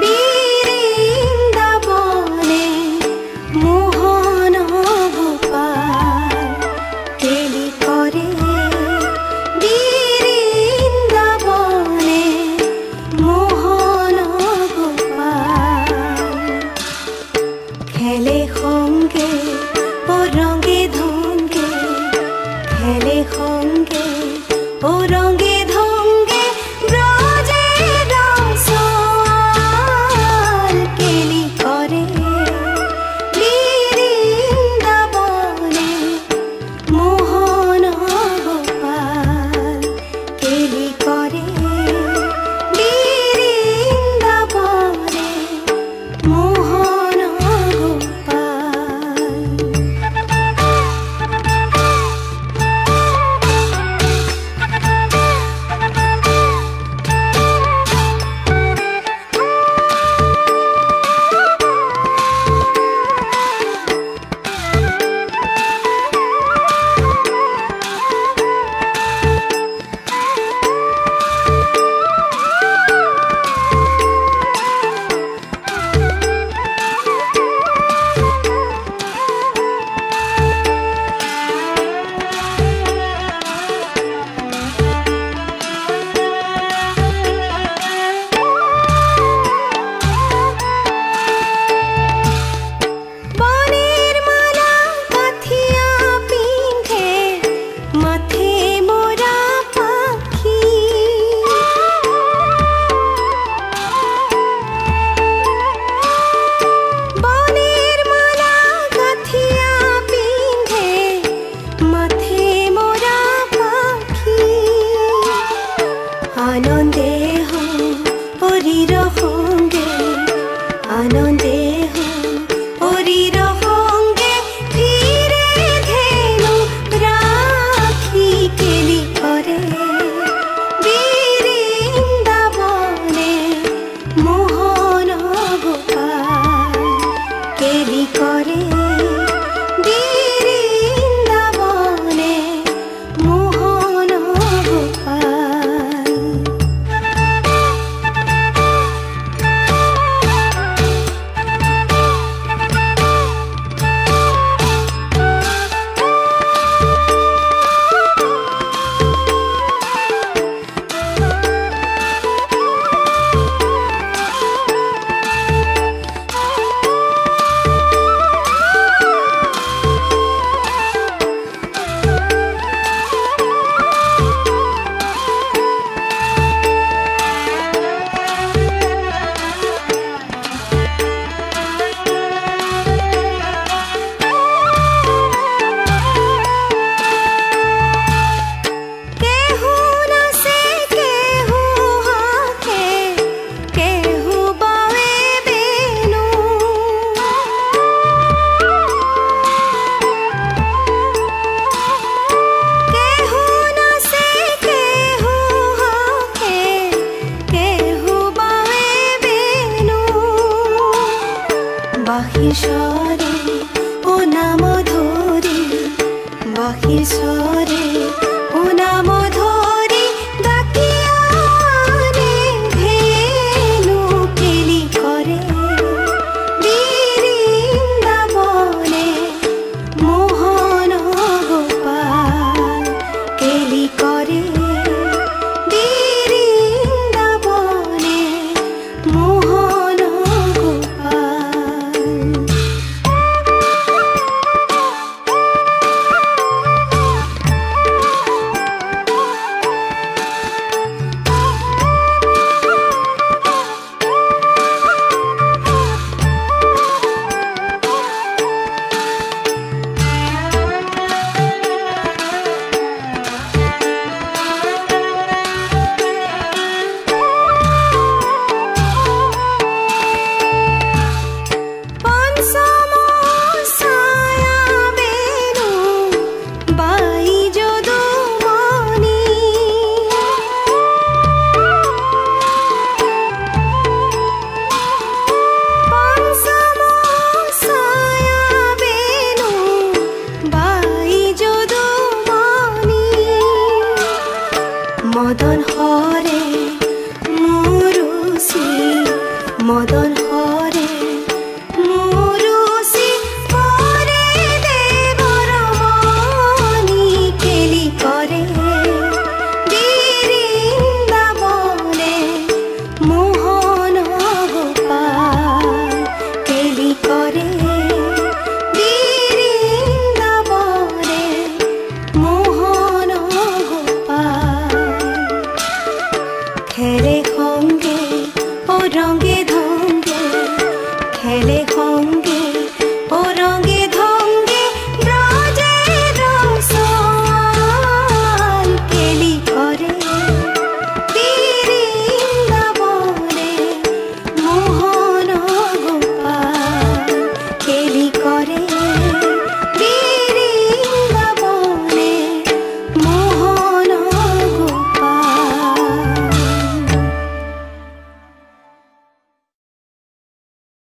বৃন্দাবনে মোহন গোপাল কেলি করে বৃন্দাবনে মোহন গোপাল খেলে সঙ্গে ও রঙে ধঙ্গে খেলে সঙ্গে ও রঙে ধঙ্গে ব্রজে রসোয়াল কেলি করে বৃন্দাবনে মোহন গোপাল কেলি করে বৃন্দাবনে মোহন গোপাল। আনন্দে হরির সঙ্গে আনন্দে হরির সঙ্গে ধীরে ধেনু রাখি কেলি করে বৃন্দাবনে মোহন গোপাল কেলি করে বৃন্দাবনে মোহন গোপাল। বাহিসরে ও নাম ধরি বাহিসরে ও নাম ধরি ডাকিয়ানে ধেনু কেলি করে বৃন্দাবনে মোহন গোপাল কেলি করে বৃন্দাবনে মোহন গোপাল। মদন হরে মুরুষি মদন হরে মুরুষি পরে দেবর মনি কেলি করে বৃন্দাবনে মোহন গোপাল কেলি করে বৃন্দাবনে মোহন গোপাল খেলে সঙ্গে ও রঙে ঢঙ্গে খেলে